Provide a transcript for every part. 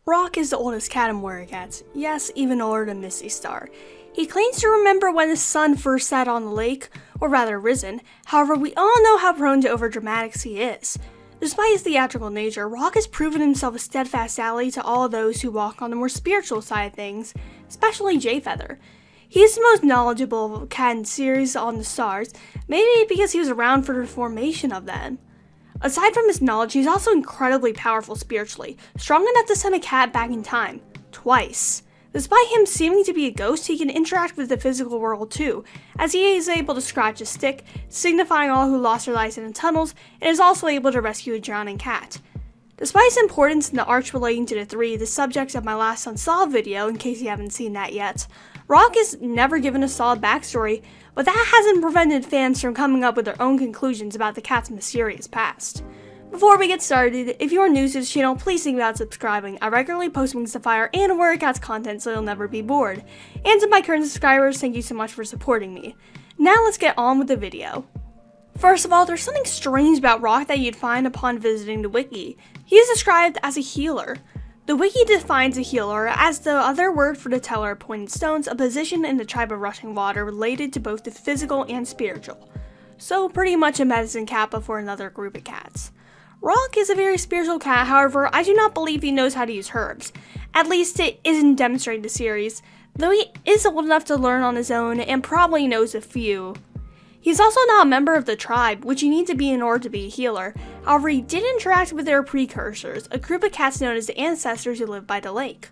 Rock is the oldest cat in Warrior Cats, yes, even older than Misty Star. He claims to remember when the sun first set on the lake, or rather risen. However, we all know how prone to overdramatics he is. Despite his theatrical nature, Rock has proven himself a steadfast ally to all of those who walk on the more spiritual side of things, especially Jayfeather. He is the most knowledgeable cat in the series on the stars, maybe because he was around for the formation of them. Aside from his knowledge, he's also incredibly powerful spiritually, strong enough to send a cat back in time, twice. Despite him seeming to be a ghost, he can interact with the physical world too, as he is able to scratch a stick, signifying all who lost their lives in the tunnels, and is also able to rescue a drowning cat. Despite his importance in the arcs relating to the three, the subject of my last Unsolved video, in case you haven't seen that yet, Rock is never given a solid backstory, but that hasn't prevented fans from coming up with their own conclusions about the cat's mysterious past. Before we get started, if you are new to this channel, please think about subscribing. I regularly post Wings to Fire and Warrior Cats content, so you'll never be bored. And to my current subscribers, thank you so much for supporting me. Now let's get on with the video. First of all, there's something strange about Rock that you'd find upon visiting the wiki. He is described as a healer. The wiki defines a healer as the other word for the teller of pointed stones, a position in the tribe of rushing water related to both the physical and spiritual. So pretty much a medicine kappa for another group of cats. Rock is a very spiritual cat, however, I do not believe he knows how to use herbs. At least it isn't demonstrated in the series, though he is old enough to learn on his own and probably knows a few. He's also not a member of the tribe, which you need to be in order to be a healer. However, he did interact with their Precursors, a group of cats known as the ancestors who live by the lake.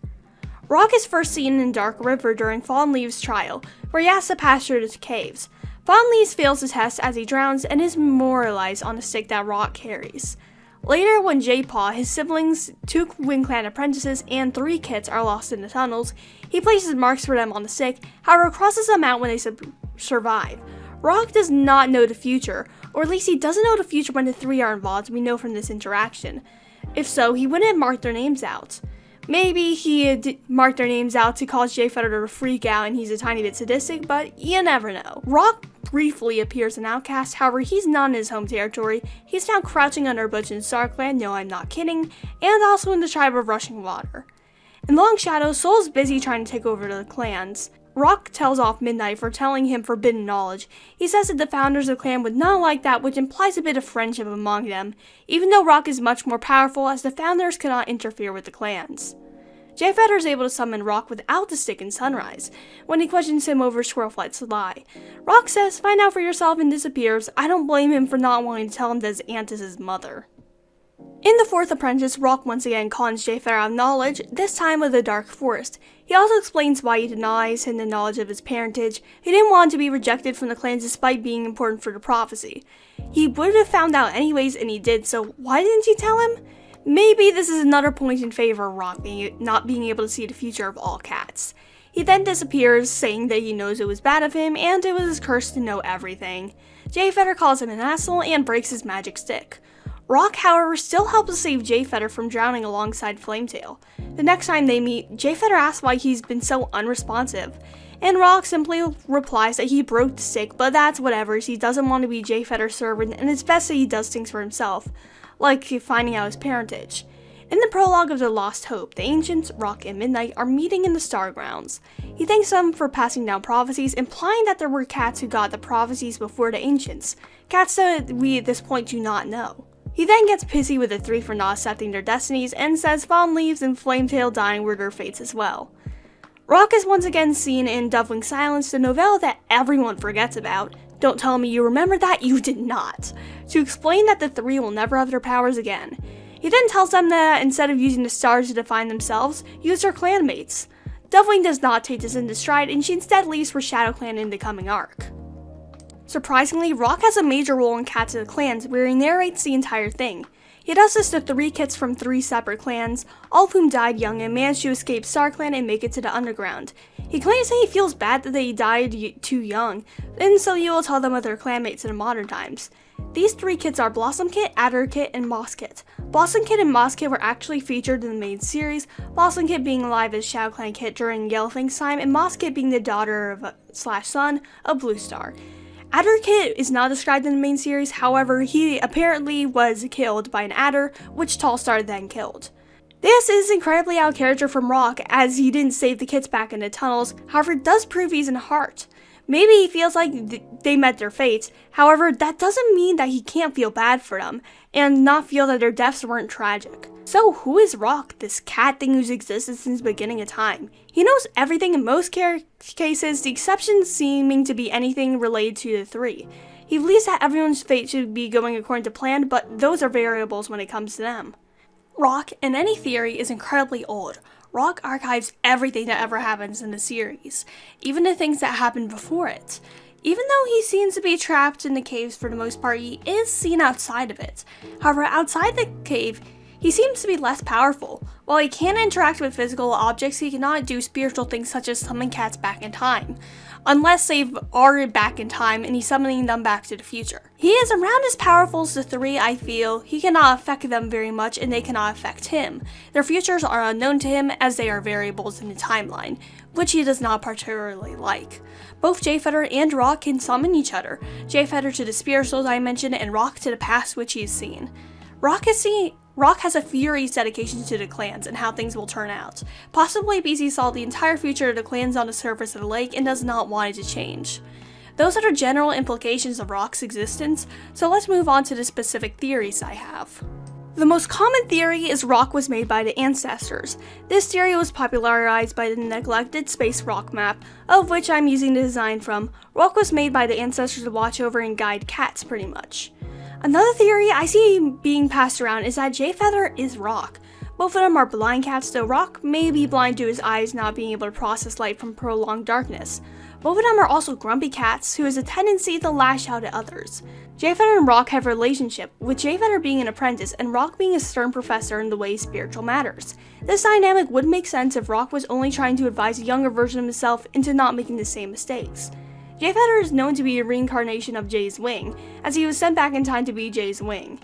Rock is first seen in Dark River during Fallen Leaves' trial, where he has to pass through the caves. Fallen Leaves fails the test as he drowns and is memorialized on a stick that Rock carries. Later, when J-Paw, his siblings, 2 Wing Clan apprentices, and 3 kits are lost in the tunnels, he places marks for them on the stick, however crosses them out when they survive. Rock does not know the future, or at least he doesn't know the future when the 3 are involved, we know from this interaction. If so, he wouldn't have marked their names out. Maybe he marked their names out to cause Jayfeather to freak out and he's a tiny bit sadistic, but you never know. Rock briefly appears in Outcast, however he's not in his home territory. He's now crouching under a bush in StarClan, no I'm not kidding, and also in the tribe of Rushing Water. In Long Shadow, Soul's busy trying to take over the clans. Rock tells off Midnight for telling him forbidden knowledge. He says that the founders of the clan would not like that, which implies a bit of friendship among them, even though Rock is much more powerful as the founders cannot interfere with the clans. Jayfeather is able to summon Rock without the stick in Sunrise, when he questions him over Squirrelflight's lie. Rock says, "Find out for yourself," and disappears. I don't blame him for not wanting to tell him that his aunt is his mother. In the 4th Apprentice, Rock once again cons Jayfeather out of knowledge, this time of the Dark Forest. He also explains why he denies him the knowledge of his parentage. He didn't want to be rejected from the clans despite being important for the prophecy. He would have found out anyways, and he did, so why didn't he tell him? Maybe this is another point in favor of Rock not being able to see the future of all cats. He then disappears, saying that he knows it was bad of him, and it was his curse to know everything. Jayfeather calls him an asshole and breaks his magic stick. Rock, however, still helps to save Jayfeather from drowning alongside Flametail. The next time they meet, Jayfeather asks why he's been so unresponsive, and Rock simply replies that he broke the stick, but that's whatever, as he doesn't want to be Jayfeather's servant, and it's best that he does things for himself, like finding out his parentage. In the prologue of The Lost Hope, the Ancients, Rock, and Midnight are meeting in the Stargrounds. He thanks them for passing down prophecies, implying that there were cats who got the prophecies before the Ancients, cats that we at this point do not know. He then gets pissy with the 3 for not accepting their destinies and says Fallen Leaves and Flametail dying were their fates as well. Rock is once again seen in Doveling Silence, the novella that everyone forgets about. Don't tell me you remember that, you did not. To explain that the 3 will never have their powers again. He then tells them that instead of using the stars to define themselves, use their clanmates. Doveling does not take this into stride, and she instead leaves for ShadowClan in the coming arc. Surprisingly, Rock has a major role in Cats of the Clans, where he narrates the entire thing. He does this to 3 kits from 3 separate clans, all of whom died young and managed to escape StarClan and make it to the underground. He claims that he feels bad that they died too young, and so he will tell them of their clanmates in the modern times. These 3 kits are Blossom Kit, Adder Kit, and Mosskit. Blossom Kit and Mosskit were actually featured in the main series, Blossom Kit being alive as ShadowClan Kit during Yellowfang's time, and Mosskit being the daughter of /son of Bluestar. Adder Kit is not described in the main series, however, he apparently was killed by an adder, which Tallstar then killed. This is incredibly out of character from Rock, as he didn't save the kids back in the tunnels. However, it does prove he's in heart. Maybe he feels like they met their fates. However, that doesn't mean that he can't feel bad for them and not feel that their deaths weren't tragic. So who is Rock, this cat thing who's existed since the beginning of time? He knows everything in most cases, the exceptions seeming to be anything related to the three. He believes that everyone's fate should be going according to plan, but those are variables when it comes to them. Rock, in any theory, is incredibly old. Rock archives everything that ever happens in the series, even the things that happened before it. Even though he seems to be trapped in the caves for the most part, he is seen outside of it. However, outside the cave, he seems to be less powerful. While he can interact with physical objects, he cannot do spiritual things such as summon cats back in time. Unless they are back in time and he's summoning them back to the future. He is around as powerful as the three, I feel. He cannot affect them very much and they cannot affect him. Their futures are unknown to him as they are variables in the timeline, which he does not particularly like. Both Jfeather and Rock can summon each other. Jfeather to the spirit souls I mentioned and Rock to the past which he's seen. Rock has a furious dedication to the clans and how things will turn out, possibly because he saw the entire future of the clans on the surface of the lake and does not want it to change. Those are the general implications of Rock's existence, so let's move on to the specific theories I have. The most common theory is Rock was made by the ancestors. This theory was popularized by the neglected space rock map, of which I'm using the design from. Rock was made by the ancestors to watch over and guide cats, pretty much. Another theory I see being passed around is that Jfeather is Rock. Both of them are blind cats, though Rock may be blind to his eyes not being able to process light from prolonged darkness. Both of them are also grumpy cats who has a tendency to lash out at others. Jfeather and Rock have a relationship, with Jfeather being an apprentice and Rock being a stern professor in the way spiritual matters. This dynamic would make sense if Rock was only trying to advise a younger version of himself into not making the same mistakes. Jfeather is known to be a reincarnation of Jay's wing, as he was sent back in time to be Jay's wing.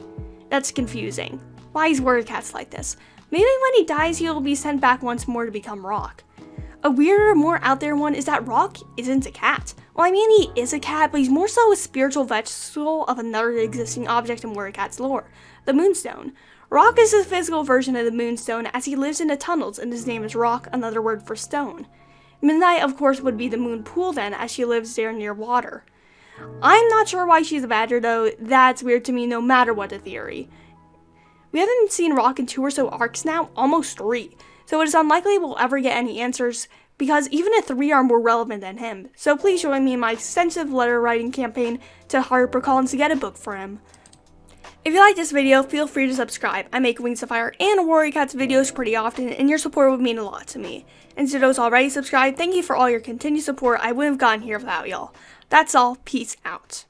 That's confusing. Why is word cats like this? Maybe when he dies he will be sent back once more to become Rock. A weirder, more out there one is that Rock isn't a cat. Well, I mean he is a cat, but he's more so a spiritual vessel of another existing object in word cat's lore, the Moonstone. Rock is the physical version of the Moonstone as he lives in the tunnels and his name is Rock, another word for stone. Midnight, of course, would be the moon pool then, as she lives there near water. I'm not sure why she's a badger, though. That's weird to me no matter what the theory. We haven't seen Rock in 2 or so arcs now, almost 3, so it is unlikely we'll ever get any answers, because even the 3 are more relevant than him. So please join me in my extensive letter writing campaign to HarperCollins to get a book for him. If you like this video, feel free to subscribe. I make Wings of Fire and Warrior Cats videos pretty often, and your support would mean a lot to me. And to those already subscribed, thank you for all your continued support. I wouldn't have gotten here without y'all. That's all. Peace out.